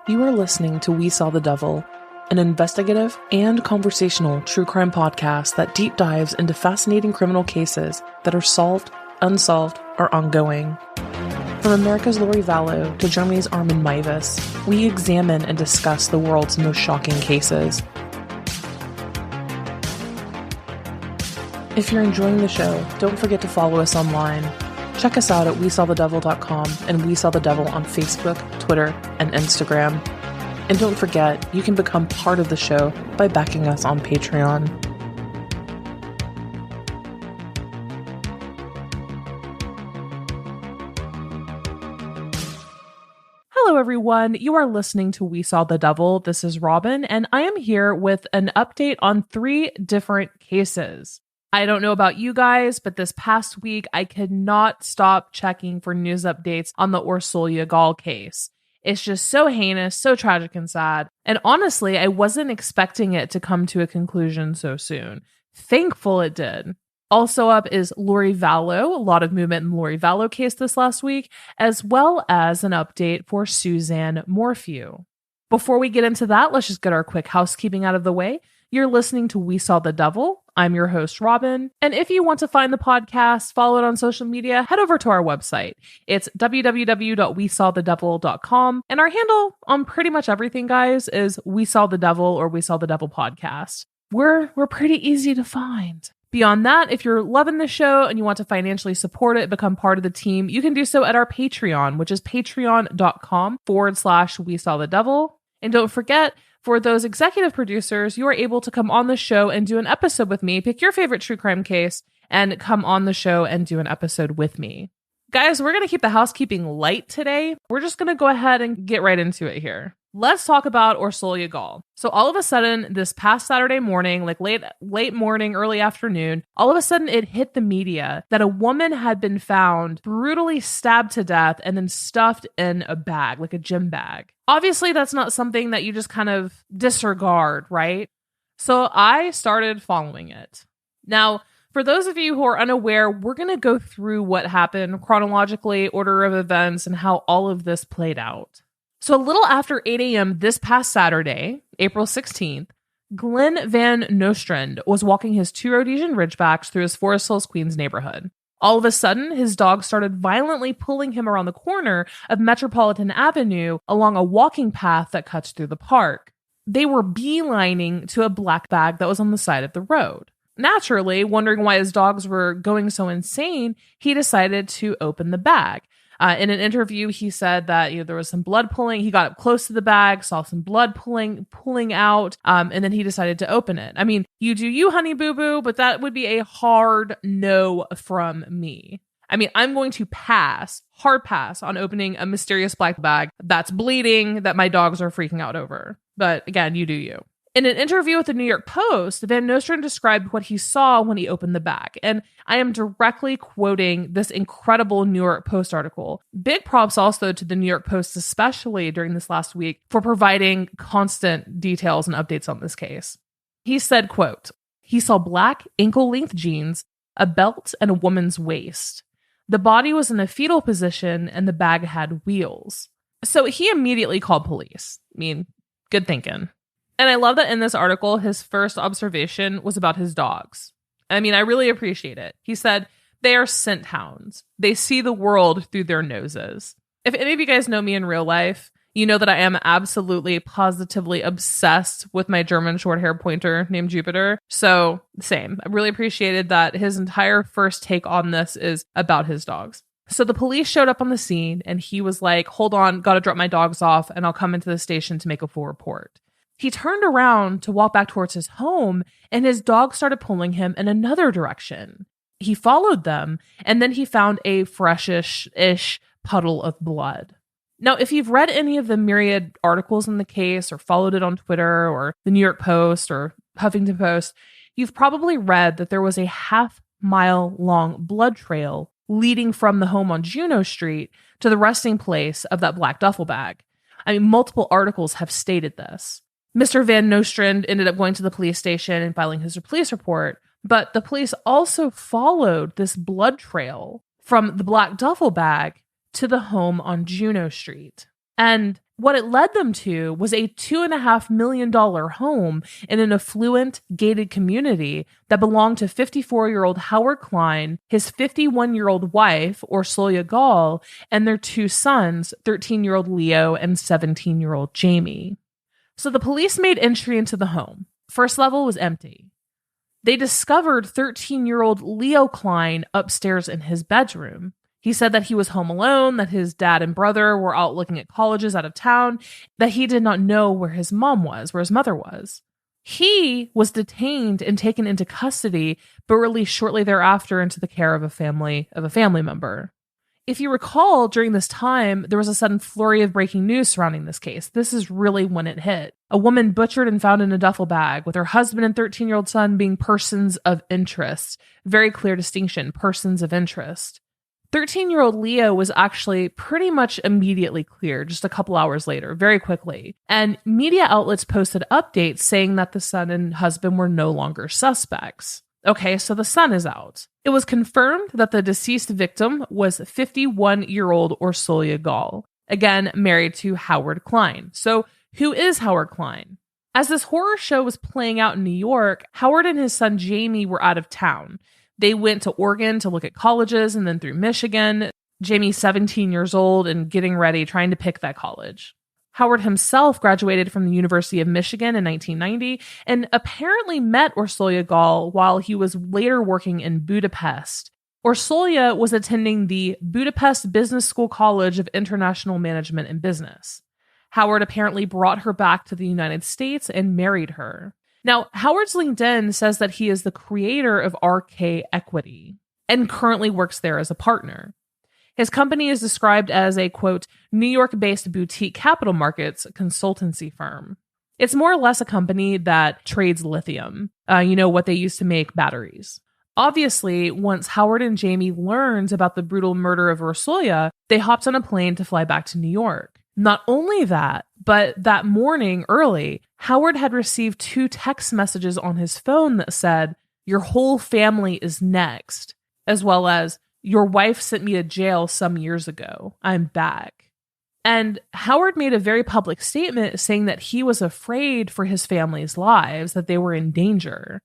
You are listening to We Saw the Devil, an investigative and conversational true crime podcast that deep dives into fascinating criminal cases that are solved, unsolved, or ongoing. From America's Lori Vallow to Germany's Armin Meiwes, we examine and discuss the world's most shocking cases. If you're enjoying the show, don't forget to follow us online. Check us out at WeSawTheDevil.com and We Saw the Devil on Facebook, Twitter, and Instagram. And don't forget, you can become part of the show by backing us on Patreon. Hello, everyone. You are listening to We Saw the Devil. This is Robin, and I am here with an update on 3 different cases. I don't know about you guys, but this past week, I could not stop checking for news updates on the Orsolya Gaal case. It's just so heinous, so tragic and sad. And honestly, I wasn't expecting it to come to a conclusion so soon. Thankful it did. Also up is Lori Vallow, a lot of movement in the Lori Vallow case this last week, as well as an update for Suzanne Morphew. Before we get into that, let's just get our quick housekeeping out of the way. You're listening to We Saw the Devil. I'm your host, Robin. And if you want to find the podcast, follow it on social media, head over to our website. It's www.wesawthedevil.com. And our handle on pretty much everything, guys, is We Saw the Devil or We Saw the Devil Podcast. We're pretty easy to find. Beyond that, if you're loving the show and you want to financially support it, become part of the team, you can do so at our Patreon, which is patreon.com/We Saw the Devil. And don't forget, for those executive producers, you are able to come on the show and do an episode with me. Pick your favorite true crime case and come on the show and do an episode with me. Guys, we're going to keep the housekeeping light today. We're just going to go ahead and get right into it here. Let's talk about Orsolya Gaal. So all of a sudden, this past Saturday morning, like late morning, early afternoon, all of a sudden it hit the media that a woman had been found brutally stabbed to death and then stuffed in a bag, like a gym bag. Obviously, that's not something that you just kind of disregard, right? So I started following it. Now, for those of you who are unaware, we're going to go through what happened chronologically, order of events, and how all of this played out. So a little after 8 a.m. this past Saturday, April 16th, Glenn Van Nostrand was walking his 2 Rhodesian Ridgebacks through his Forest Hills, Queens neighborhood. All of a sudden, his dog started violently pulling him around the corner of Metropolitan Avenue along a walking path that cuts through the park. They were beelining to a black bag that was on the side of the road. Naturally, wondering why his dogs were going so insane, he decided to open the bag. In an interview, he said that there was some blood pulling. He got up close to the bag, saw some blood pulling out, and then he decided to open it. I mean, you do you, honey boo boo, but that would be a hard no from me. I mean, I'm going to hard pass on opening a mysterious black bag that's bleeding that my dogs are freaking out over. But again, you do you. In an interview with the New York Post, Van Nostrand described what he saw when he opened the bag. And I am directly quoting this incredible New York Post article. Big props also to the New York Post, especially during this last week, for providing constant details and updates on this case. He said, quote, "He saw black ankle-length jeans, a belt, and a woman's waist. The body was in a fetal position and the bag had wheels." So he immediately called police. I mean, good thinking. And I love that in this article, his first observation was about his dogs. I mean, I really appreciate it. He said, "They are scent hounds. They see the world through their noses." If any of you guys know me in real life, you know that I am absolutely, positively obsessed with my German short-hair pointer named Jupiter. So, same. I really appreciated that his entire first take on this is about his dogs. So the police showed up on the scene, and he was like, "Hold on, gotta drop my dogs off, and I'll come into the station to make a full report." He turned around to walk back towards his home, and his dog started pulling him in another direction. He followed them, and then he found a freshish-ish puddle of blood. Now, if you've read any of the myriad articles in the case or followed it on Twitter or the New York Post or Huffington Post, you've probably read that there was a half-mile-long blood trail leading from the home on Juno Street to the resting place of that black duffel bag. I mean, multiple articles have stated this. Mr. Van Nostrand ended up going to the police station and filing his police report, but the police also followed this blood trail from the black duffel bag to the home on Juno Street. And What it led them to was a $2.5 million home in an affluent, gated community that belonged to 54-year-old Howard Klein, his 51-year-old wife, Orsolya Gaal, and their two sons, 13-year-old Leo and 17-year-old Jamie. So the police made entry into the home. First level was empty. They discovered 13-year-old Leo Klein upstairs in his bedroom. He said that he was home alone, that his dad and brother were out looking at colleges out of town, that he did not know where his mother was. He was detained and taken into custody, but released shortly thereafter into the care of a family member. If you recall, during this time, there was a sudden flurry of breaking news surrounding this case. This is really when it hit. A woman butchered and found in a duffel bag, with her husband and 13-year-old son being persons of interest. Very clear distinction, persons of interest. 13-year-old Leo was actually pretty much immediately cleared just a couple hours later, very quickly. And media outlets posted updates saying that the son and husband were no longer suspects. Okay, so the son is out. It was confirmed that the deceased victim was 51-year-old Orsolya Gaal, again married to Howard Klein. So who is Howard Klein? As this horror show was playing out in New York, Howard and his son Jamie were out of town. They went to Oregon to look at colleges and then through Michigan. Jamie's 17 years old and getting ready, trying to pick that college. Howard himself graduated from the University of Michigan in 1990 and apparently met Orsolya Gaal while he was later working in Budapest. Orsolya was attending the Budapest Business School College of International Management and Business. Howard apparently brought her back to the United States and married her. Now, Howard's LinkedIn says that he is the creator of RK Equity and currently works there as a partner. His company is described as a, quote, New York-based boutique capital markets consultancy firm. It's more or less a company that trades lithium, what they use to make batteries. Obviously, once Howard and Jamie learned about the brutal murder of Orsolya, they hopped on a plane to fly back to New York. Not only that, but that morning early, Howard had received 2 text messages on his phone that said, "Your whole family is next," as well as, "Your wife sent me to jail some years ago. I'm back." And Howard made a very public statement saying that he was afraid for his family's lives, that they were in danger.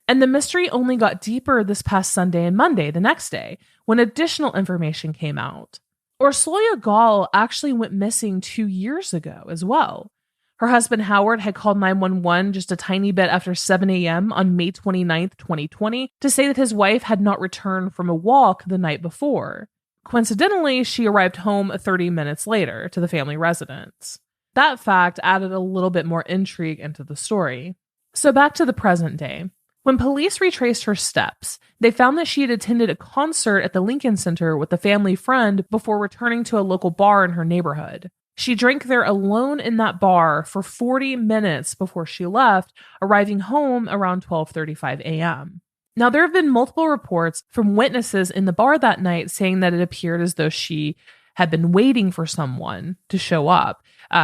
And the mystery only got deeper this past Sunday and Monday, the next day, when additional information came out. Orsolya Gaal actually went missing 2 years ago as well. Her husband Howard had called 911 just a tiny bit after 7 a.m. on May 29th, 2020, to say that his wife had not returned from a walk the night before. Coincidentally, she arrived home 30 minutes later to the family residence. That fact added a little bit more intrigue into the story. So back to the present day. When police retraced her steps, they found that she had attended a concert at the Lincoln Center with a family friend before returning to a local bar in her neighborhood. She drank there alone in that bar for 40 minutes before she left, arriving home around 12:35 a.m. Now, there have been multiple reports from witnesses in the bar that night saying that it appeared as though she had been waiting for someone to show up.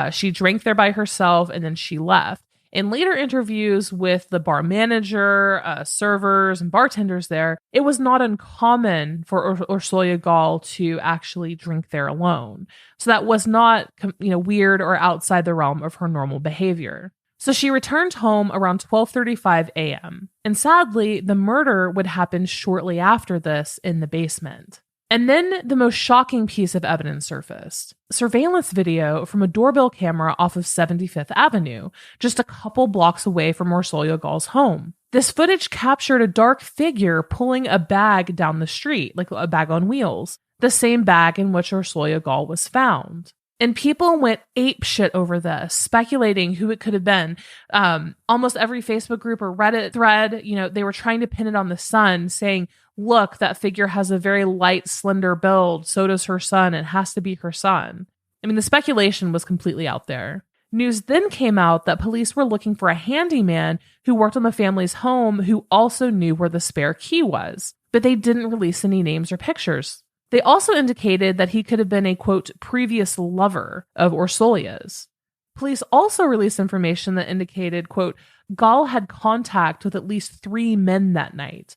She drank there by herself and then she left. In later interviews with the bar manager, servers, and bartenders there, it was not uncommon for Orsolya Gaal to actually drink there alone. So that was not, weird or outside the realm of her normal behavior. So she returned home around 12:35 a.m. And sadly, the murder would happen shortly after this in the basement. And then the most shocking piece of evidence surfaced. Surveillance video from a doorbell camera off of 75th Avenue, just a couple blocks away from Orsolya Gaal's home. This footage captured a dark figure pulling a bag down the street, like a bag on wheels, the same bag in which Orsolya Gaal was found. And people went apeshit over this, speculating who it could have been. Almost every Facebook group or Reddit thread, they were trying to pin it on the son, saying, look, that figure has a very light, slender build. So does her son. It has to be her son. I mean, the speculation was completely out there. News then came out that police were looking for a handyman who worked on the family's home who also knew where the spare key was, but they didn't release any names or pictures. They also indicated that he could have been a, quote, previous lover of Orsolya's. Police also released information that indicated, quote, Gaal had contact with at least 3 men that night.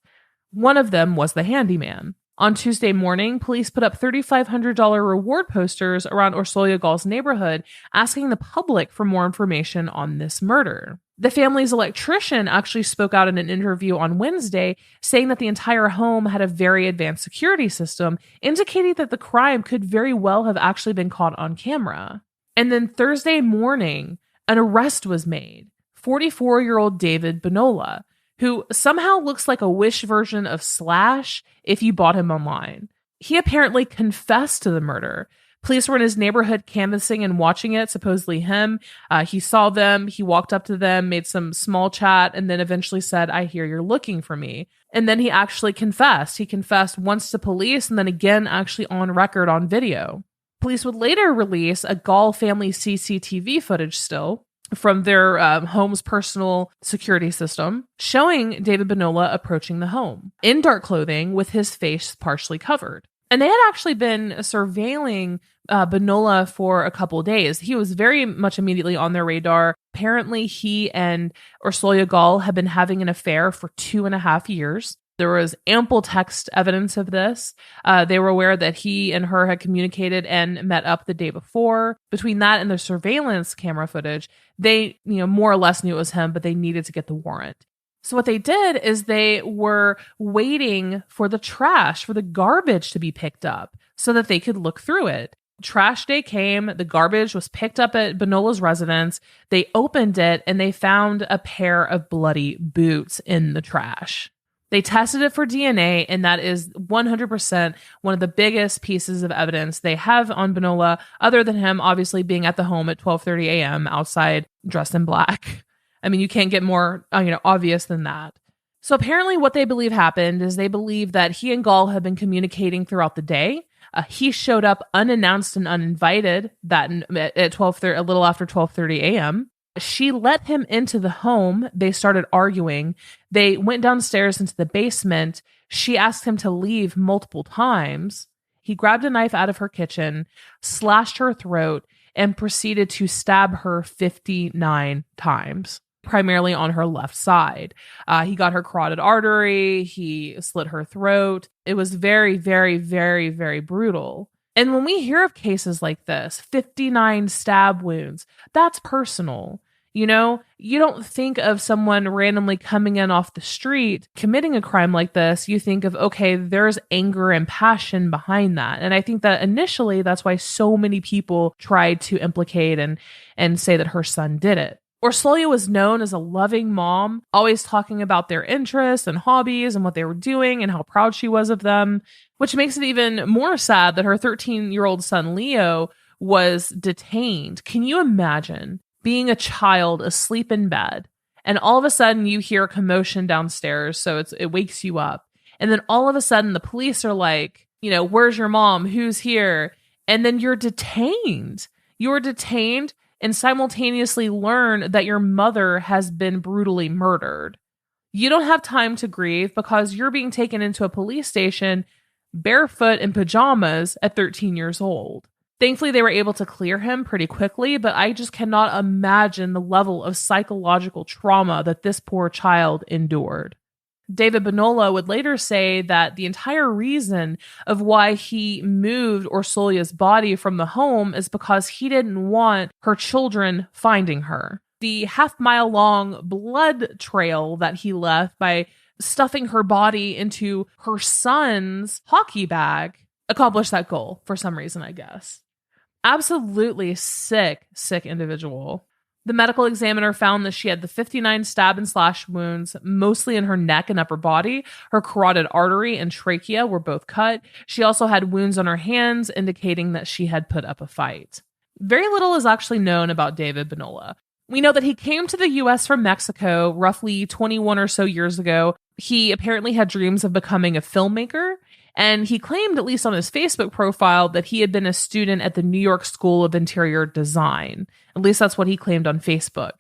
One of them was the handyman. On Tuesday morning, police put up $3,500 reward posters around Orsolya Gaal's neighborhood, asking the public for more information on this murder. The family's electrician actually spoke out in an interview on Wednesday, saying that the entire home had a very advanced security system, indicating that the crime could very well have actually been caught on camera. And then Thursday morning, an arrest was made. 44-year-old David Bonola, who somehow looks like a Wish version of Slash if you bought him online. He apparently confessed to the murder. Police were in his neighborhood canvassing and watching it, supposedly him. He saw them, he walked up to them, made some small chat, and then eventually said, "I hear you're looking for me." And then he actually confessed. He confessed once to police and then again actually on record on video. Police would later release a Gaal family CCTV footage still from their home's personal security system, showing David Bonola approaching the home in dark clothing with his face partially covered. And they had actually been surveilling Bonola for a couple of days. He was very much immediately on their radar. Apparently, he and Orsolya Gaal had been having an affair for 2.5 years. There was ample text evidence of this. They were aware that he and her had communicated and met up the day before. Between that and the surveillance camera footage, they, more or less knew it was him, but they needed to get the warrant. So what they did is they were waiting for the trash, for the garbage to be picked up so that they could look through it. Trash day came, the garbage was picked up at Bonola's residence. They opened it and they found a pair of bloody boots in the trash. They tested it for DNA, and that is 100% one of the biggest pieces of evidence they have on Bonola, other than him obviously being at the home at 12:30 a.m. outside dressed in black. I mean, you can't get more, obvious than that. So apparently what they believe happened is they believe that he and Gaal had been communicating throughout the day. He showed up unannounced and uninvited at 12:30, a little after 12:30 a.m. She let him into the home. They started arguing. They went downstairs into the basement. She asked him to leave multiple times. He grabbed a knife out of her kitchen, slashed her throat, and proceeded to stab her 59 times, primarily on her left side. He got her carotid artery. He slit her throat. It was very, very, very, very brutal. And when we hear of cases like this, 59 stab wounds, that's personal. You don't think of someone randomly coming in off the street, committing a crime like this. You think of, okay, there's anger and passion behind that. And I think that initially that's why so many people tried to implicate and say that her son did it. Orsolya was known as a loving mom, always talking about their interests and hobbies and what they were doing and how proud she was of them, which makes it even more sad that her 13-year-old son, Leo, was detained. Can you imagine being a child asleep in bed and all of a sudden you hear a commotion downstairs, so it wakes you up. And then all of a sudden the police are like, where's your mom? Who's here? And then you're detained. You're detained and simultaneously learn that your mother has been brutally murdered. You don't have time to grieve because you're being taken into a police station barefoot in pajamas at 13 years old. Thankfully, they were able to clear him pretty quickly, but I just cannot imagine the level of psychological trauma that this poor child endured. David Bonola would later say that the entire reason of why he moved Orsolya's body from the home is because he didn't want her children finding her. The half-mile-long blood trail that he left by stuffing her body into her son's hockey bag accomplished that goal for some reason, I guess. Absolutely sick individual. The medical examiner found that she had the 59 stab and slash wounds, mostly in her neck and upper body. Her carotid artery and trachea were both cut. She also had wounds on her hands, indicating that she had put up a fight. Very little is actually known about David Bonola. We know that he came to the U.S. from Mexico roughly 21 or so years ago. He apparently had dreams of becoming a filmmaker, and he claimed, at least on his Facebook profile, that he had been a student at the New York School of Interior Design. At least that's what he claimed on Facebook.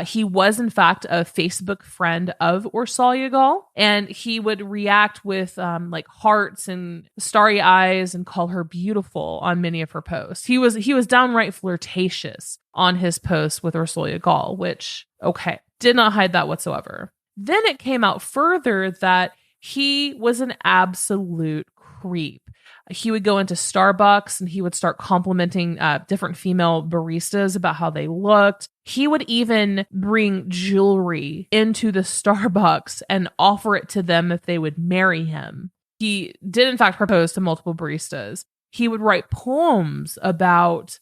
He was, in fact, a Facebook friend of Orsolya Gaal, and he would react with hearts and starry eyes and call her beautiful on many of her posts. He was downright flirtatious on his posts with Orsolya Gaal, which, okay, did not hide that whatsoever. Then it came out further that he was an absolute creep. He would go into Starbucks and he would start complimenting different female baristas about how they looked. He would even bring jewelry into the Starbucks and offer it to them if they would marry him. He did, in fact, propose to multiple baristas. He would write poems about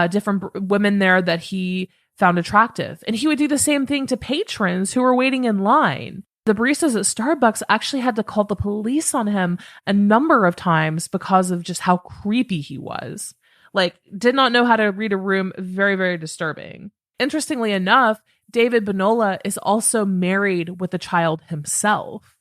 different women there that he found attractive. And he would do the same thing to patrons who were waiting in line. The baristas at Starbucks actually had to call the police on him a number of times because of just how creepy he was. Like, did not know how to read a room. Very, very disturbing. Interestingly enough, David Bonola is also married with a child himself.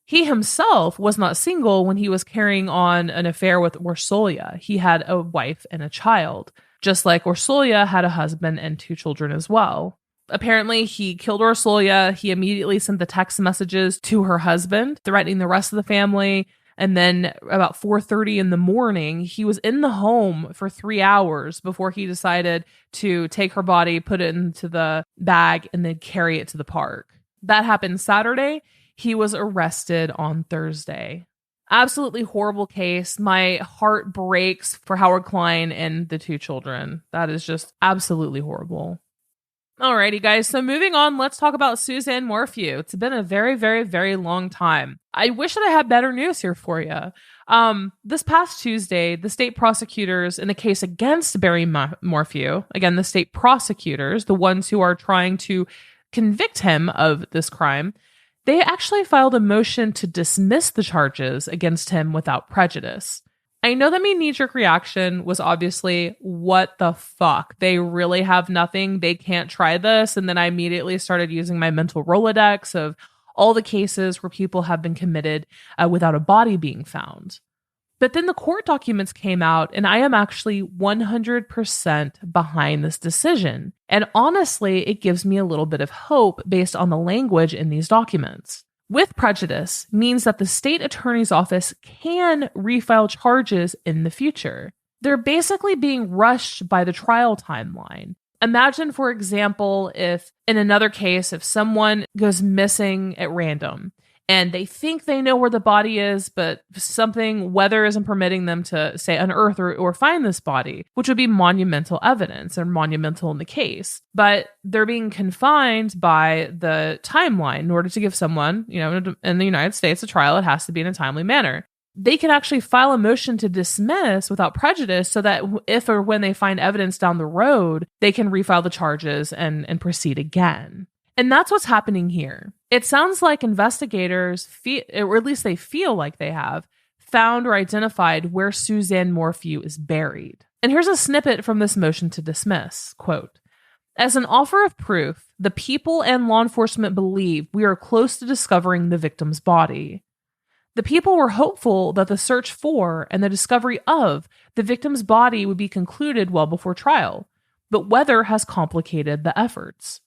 He himself was not single when he was carrying on an affair with Orsolya. He had a wife and a child, just like Orsolya had a husband and 2 children as well. Apparently, he killed Orsolya. He immediately sent the text messages to her husband, threatening the rest of the family. And then about 4:30 in the morning, he was in the home for 3 hours before he decided to take her body, put it into the bag, and then carry it to the park. That happened Saturday. He was arrested on Thursday. Absolutely horrible case. My heart breaks for Howard Klein and the 2 children. That is just absolutely horrible. Alrighty, guys. So moving on, let's talk about Suzanne Morphew. It's been a very, very, very long time. I wish that I had better news here for you. This past Tuesday, the state prosecutors in the case against Barry Morphew, again, the state prosecutors, the ones who are trying to convict him of this crime, they actually filed a motion to dismiss the charges against him without prejudice. I know that my knee-jerk reaction was obviously, what the fuck? They really have nothing. They can't try this. And then I immediately started using my mental Rolodex of all the cases where people have been committed without a body being found. But then the court documents came out, and I am actually 100% behind this decision. And honestly, it gives me a little bit of hope based on the language in these documents. With prejudice means that the state attorney's office can refile charges in the future. They're basically being rushed by the trial timeline. Imagine, for example, if in another case, if someone goes missing at random and they think they know where the body is, but weather isn't permitting them to, say, unearth or find this body, which would be monumental evidence and monumental in the case. But they're being confined by the timeline in order to give someone, in the United States, a trial, it has to be in a timely manner. They can actually file a motion to dismiss without prejudice so that if or when they find evidence down the road, they can refile the charges and proceed again. And that's what's happening here. It sounds like investigators, or at least they feel like they have, found or identified where Suzanne Morphew is buried. And here's a snippet from this motion to dismiss. Quote, "As an offer of proof, the people and law enforcement believe we are close to discovering the victim's body. The people were hopeful that the search for and the discovery of the victim's body would be concluded well before trial, but weather has complicated the efforts.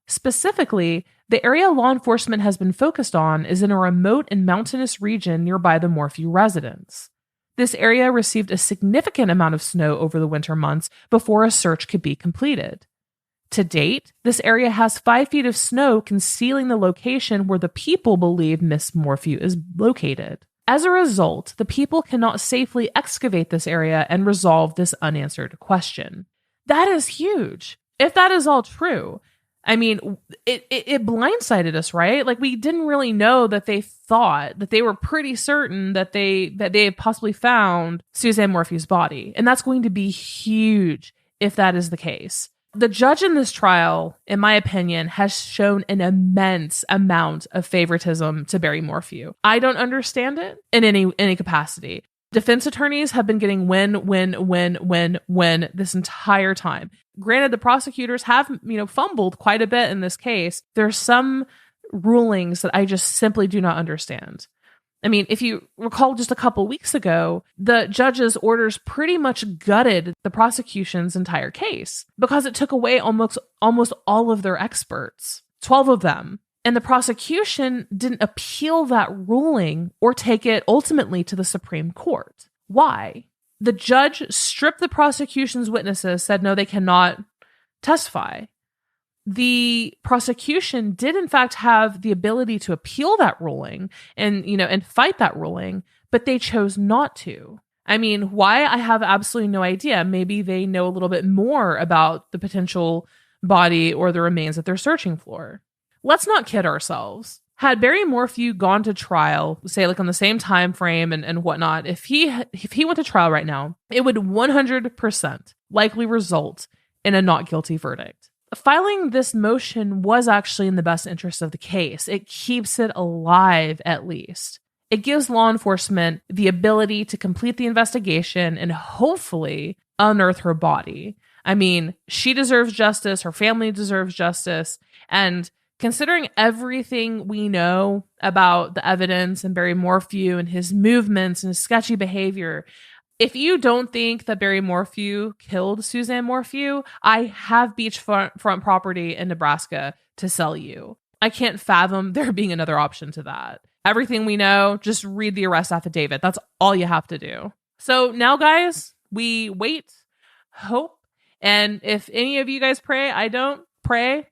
Specifically, the area law enforcement has been focused on is in a remote and mountainous region nearby the Morphew residence. This area received a significant amount of snow over the winter months before a search could be completed. To date, this area has 5 feet of snow concealing the location where the people believe Miss Morphew is located. As a result, the people cannot safely excavate this area and resolve this unanswered question." That is huge. If that is all true, I mean, it blindsided us, right? Like, we didn't really know that they thought that they were pretty certain that they had possibly found Suzanne Morphew's body. And that's going to be huge if that is the case. The judge in this trial, in my opinion, has shown an immense amount of favoritism to Barry Morphew. I don't understand it in any capacity. Defense attorneys have been getting win this entire time. Granted, the prosecutors have, fumbled quite a bit in this case. There's some rulings that I just simply do not understand. I mean, if you recall just a couple weeks ago, the judge's orders pretty much gutted the prosecution's entire case because it took away almost all of their experts, 12 of them. And the prosecution didn't appeal that ruling or take it ultimately to the Supreme Court. Why? The judge stripped the prosecution's witnesses, said no, they cannot testify. The prosecution did in fact have the ability to appeal that ruling and fight that ruling, but they chose not to. I mean, why? I have absolutely no idea. Maybe they know a little bit more about the potential body or the remains that they're searching for. Let's not kid ourselves. Had Barry Morphew gone to trial, say like on the same time frame and whatnot, if he went to trial right now, it would 100% likely result in a not guilty verdict. Filing this motion was actually in the best interest of the case. It keeps it alive, at least. It gives law enforcement the ability to complete the investigation and hopefully unearth her body. I mean, she deserves justice. Her family deserves justice. And considering everything we know about the evidence and Barry Morphew and his movements and his sketchy behavior, if you don't think that Barry Morphew killed Suzanne Morphew, I have beachfront property in Nebraska to sell you. I can't fathom there being another option to that. Everything we know, just read the arrest affidavit. That's all you have to do. So now, guys, we wait, hope, and if any of you guys pray, I don't pray,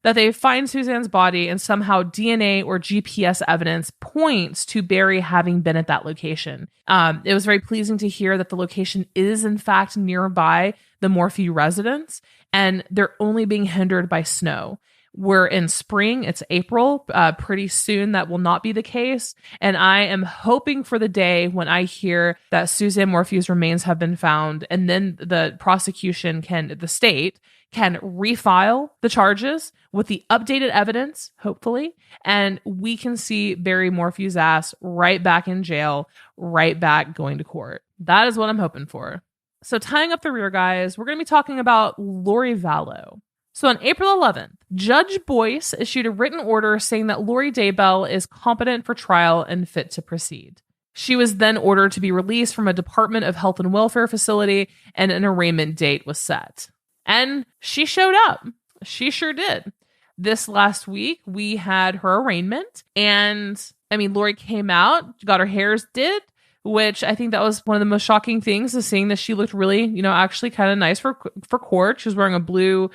that they find Suzanne's body and somehow DNA or GPS evidence points to Barry having been at that location. It was very pleasing to hear that the location is in fact nearby the Morphew residence, and they're only being hindered by snow. We're in spring, it's April, pretty soon that will not be the case. And I am hoping for the day when I hear that Suzanne Morphew's remains have been found, and then the prosecution the state can refile the charges with the updated evidence, hopefully, and we can see Barry Morphew's ass right back in jail, right back going to court. That is what I'm hoping for. So tying up the rear, guys, we're going to be talking about Lori Vallow. So on April 11th, Judge Boyce issued a written order saying that Lori Daybell is competent for trial and fit to proceed. She was then ordered to be released from a Department of Health and Welfare facility, and an arraignment date was set. And she showed up. She sure did. This last week, we had her arraignment, and I mean, Lori came out, got her hairs did, which I think that was one of the most shocking things, is seeing that she looked really, actually kind of nice for court. She was wearing a blue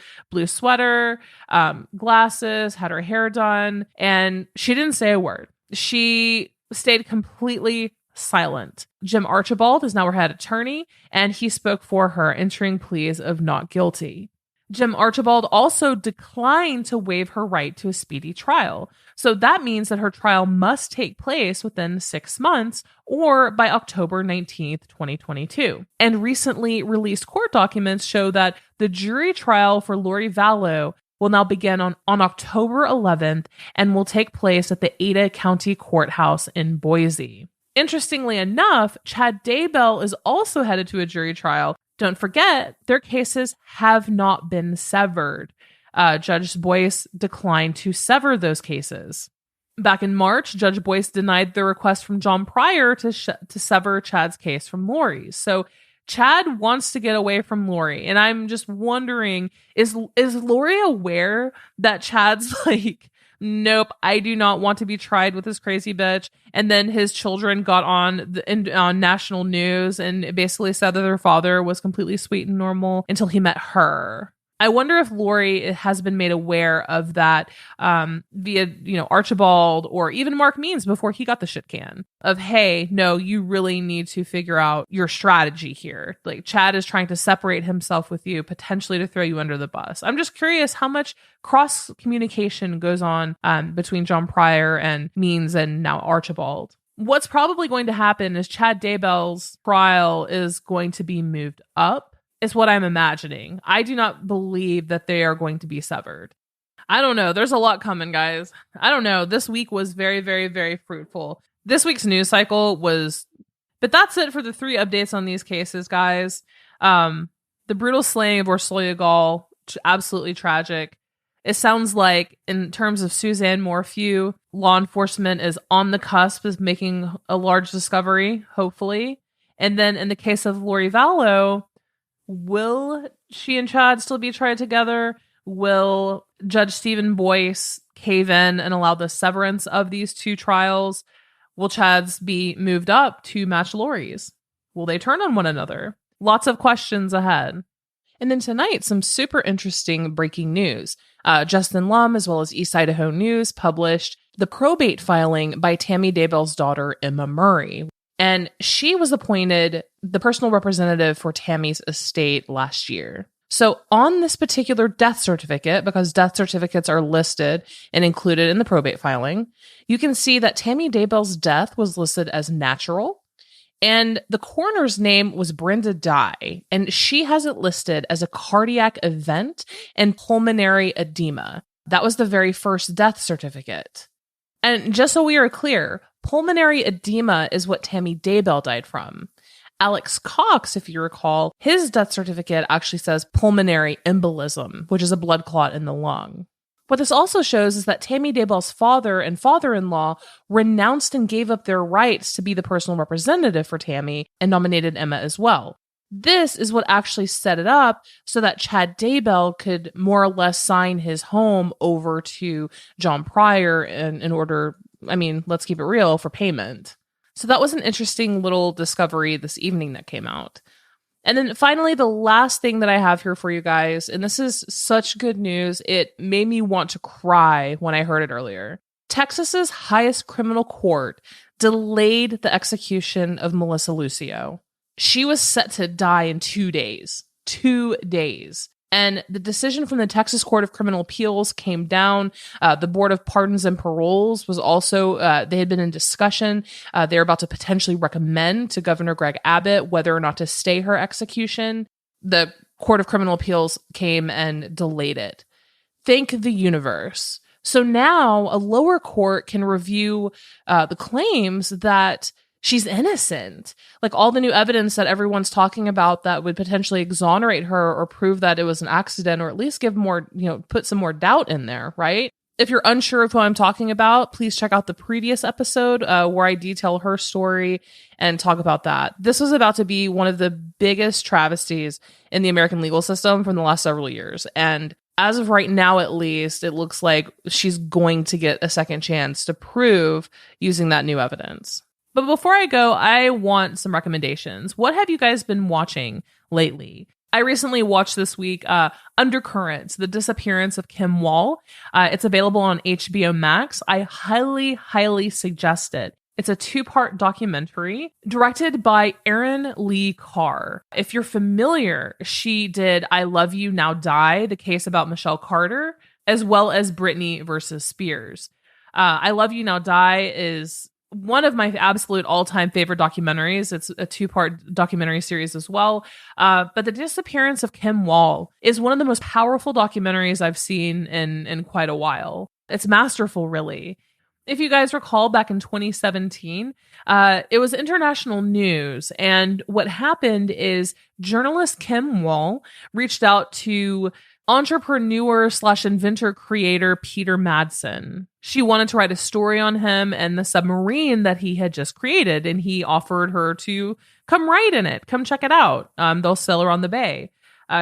sweater, glasses, had her hair done, and she didn't say a word. She stayed completely silent. Jim Archibald is now her head attorney, and he spoke for her, entering pleas of not guilty. Jim Archibald also declined to waive her right to a speedy trial. So that means that her trial must take place within 6 months or by October 19th, 2022. And recently released court documents show that the jury trial for Lori Vallow will now begin on October 11th and will take place at the Ada County Courthouse in Boise. Interestingly enough, Chad Daybell is also headed to a jury trial. Don't forget, their cases have not been severed. Judge Boyce declined to sever those cases. Back in March, Judge Boyce denied the request from John Pryor to sever Chad's case from Lori's. So Chad wants to get away from Lori. And I'm just wondering, is Lori aware that Chad's like, nope, I do not want to be tried with this crazy bitch. And then his children got on national news and basically said that their father was completely sweet and normal until he met her. I wonder if Lori has been made aware of that via, Archibald or even Mark Means before he got the shit can of, hey, no, you really need to figure out your strategy here. Like, Chad is trying to separate himself with you, potentially to throw you under the bus. I'm just curious how much cross communication goes on between John Pryor and Means and now Archibald. What's probably going to happen is Chad Daybell's trial is going to be moved up. Is what I'm imagining. I do not believe that they are going to be severed. I don't know. There's a lot coming, guys. I don't know. This week was very, very, very fruitful. This week's news cycle was... But that's it for the 3 updates on these cases, guys. The brutal slaying of Orsolya Gaal, absolutely tragic. It sounds like, in terms of Suzanne Morphew, law enforcement is on the cusp of making a large discovery, hopefully. And then in the case of Lori Vallow, will she and Chad still be tried together? Will Judge Stephen Boyce cave in and allow the severance of these 2 trials? Will Chad's be moved up to match Lori's? Will they turn on one another? Lots of questions ahead. And then tonight, some super interesting breaking news. Justin Lum, as well as East Idaho News, published the probate filing by Tammy Daybell's daughter, Emma Murray. And she was appointed the personal representative for Tammy's estate last year. So on this particular death certificate, because death certificates are listed and included in the probate filing, you can see that Tammy Daybell's death was listed as natural. And the coroner's name was Brenda Dye, and she has it listed as a cardiac event and pulmonary edema. That was the very first death certificate. And just so we are clear, pulmonary edema is what Tammy Daybell died from. Alex Cox, if you recall, his death certificate actually says pulmonary embolism, which is a blood clot in the lung. What this also shows is that Tammy Daybell's father and father-in-law renounced and gave up their rights to be the personal representative for Tammy and nominated Emma as well. This is what actually set it up so that Chad Daybell could more or less sign his home over to John Pryor in order, let's keep it real, for payment. So that was an interesting little discovery this evening that came out. And then finally, the last thing that I have here for you guys, and this is such good news, it made me want to cry when I heard it earlier. Texas's highest criminal court delayed the execution of Melissa Lucio. She was set to die in 2 days. 2 days. And the decision from the Texas Court of Criminal Appeals came down. The Board of Pardons and Paroles was also, they had been in discussion. They're about to potentially recommend to Governor Greg Abbott whether or not to stay her execution. The Court of Criminal Appeals came and delayed it. Thank the universe. So now a lower court can review the claims that she's innocent. Like all the new evidence that everyone's talking about that would potentially exonerate her or prove that it was an accident, or at least give more, put some more doubt in there, right? If you're unsure of who I'm talking about, please check out the previous episode where I detail her story and talk about that. This was about to be one of the biggest travesties in the American legal system from the last several years. And as of right now, at least, it looks like she's going to get a second chance to prove using that new evidence. But before I go, I want some recommendations. What have you guys been watching lately? I recently watched this week Undercurrents, The Disappearance of Kim Wall. It's available on HBO Max. I highly, highly suggest it. It's a 2-part documentary directed by Erin Lee Carr. If you're familiar, she did I Love You, Now Die, the case about Michelle Carter, as well as Britney versus Spears. I Love You, Now Die is one of my absolute all-time favorite documentaries. It's a 2-part documentary series as well. But The Disappearance of Kim Wall is one of the most powerful documentaries I've seen in quite a while. It's masterful, really. If you guys recall, back in 2017, it was international news. And what happened is journalist Kim Wall reached out to entrepreneur/inventor creator Peter Madsen. She wanted to write a story on him and the submarine that he had just created, and he offered her to come write in it, come check it out. They'll sail around the bay.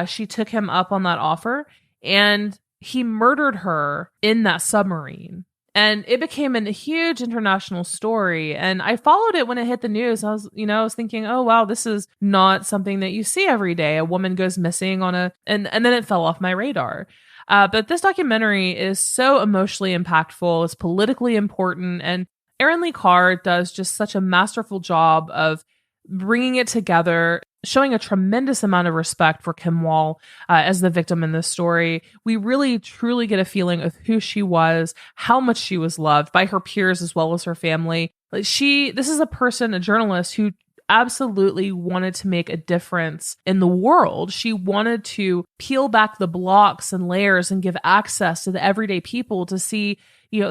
She took him up on that offer, and he murdered her in that submarine. And it became a huge international story. And I followed it when it hit the news. I was thinking, oh, wow, this is not something that you see every day. A woman goes missing and then it fell off my radar. But this documentary is so emotionally impactful. It's politically important. And Erin Lee Carr does just such a masterful job of bringing it together, showing a tremendous amount of respect for Kim Wall as the victim in this story. We really, truly get a feeling of who she was, how much she was loved by her peers as well as her family. This is a journalist who absolutely wanted to make a difference in the world. She wanted to peel back the blocks and layers and give access to the everyday people to see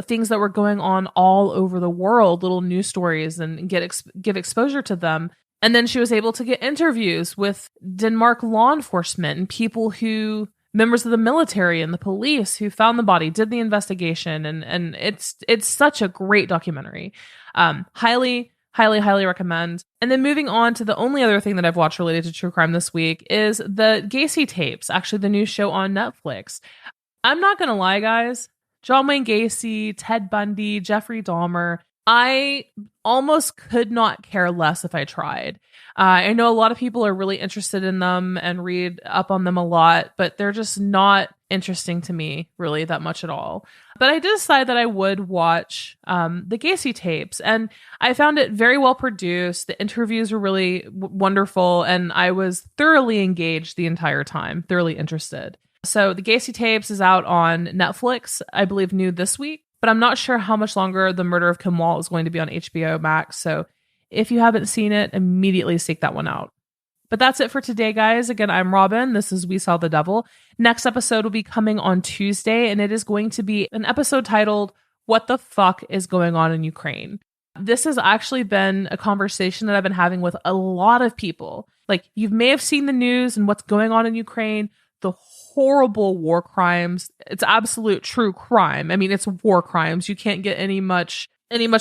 things that were going on all over the world, little news stories, and give exposure to them. And then she was able to get interviews with Denmark law enforcement and members of the military and the police who found the body, did the investigation. And it's such a great documentary. Highly, highly, highly recommend. And then moving on to the only other thing that I've watched related to true crime this week is the Gacy tapes, actually the new show on Netflix. I'm not going to lie, guys. John Wayne Gacy, Ted Bundy, Jeffrey Dahmer, I almost could not care less if I tried. I know a lot of people are really interested in them and read up on them a lot, but they're just not interesting to me really that much at all. But I did decide that I would watch the Gacy tapes, and I found it very well produced. The interviews were really wonderful, and I was thoroughly engaged the entire time, thoroughly interested. So the Gacy tapes is out on Netflix, I believe new this week, but I'm not sure how much longer The Murder of Kim Wall is going to be on HBO Max. So if you haven't seen it, immediately seek that one out. But that's it for today, guys. Again, I'm Robin. This is We Saw the Devil. Next episode will be coming on Tuesday, and it is going to be an episode titled, What the Fuck is Going On in Ukraine? This has actually been a conversation that I've been having with a lot of people. Like, you may have seen the news and what's going on in Ukraine, the horrible war crimes. It's absolute true crime. I mean, it's war crimes. You can't get any much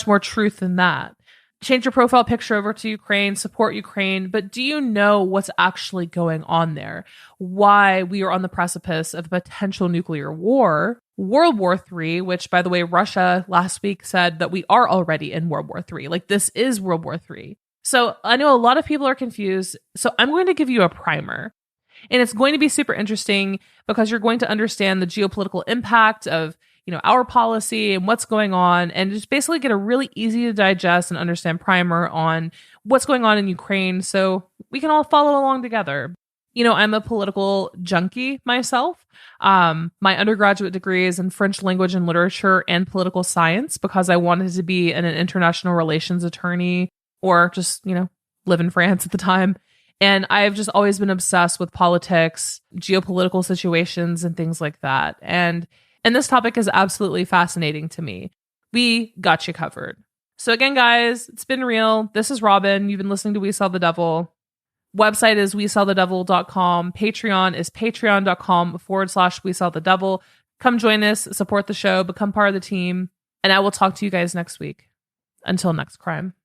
more truth than that. Change your profile picture over to Ukraine, support Ukraine, but do you know what's actually going on there? Why we are on the precipice of a potential nuclear war, World War III, which, by the way, Russia last week said that we are already in World War III. Like, this is World War III. So I know a lot of people are confused. So I'm going to give you a primer. And it's going to be super interesting because you're going to understand the geopolitical impact of, our policy and what's going on, and just basically get a really easy to digest and understand primer on what's going on in Ukraine so we can all follow along together. I'm a political junkie myself. My undergraduate degree is in French language and literature and political science because I wanted to be an international relations attorney or just, live in France at the time. And I've just always been obsessed with politics, geopolitical situations, and things like that. And this topic is absolutely fascinating to me. We got you covered. So again, guys, it's been real. This is Robin. You've been listening to We Saw the Devil. Website is wesawthedevil.com. Patreon is patreon.com/We Saw the Devil. Come join us, support the show, become part of the team. And I will talk to you guys next week. Until next crime.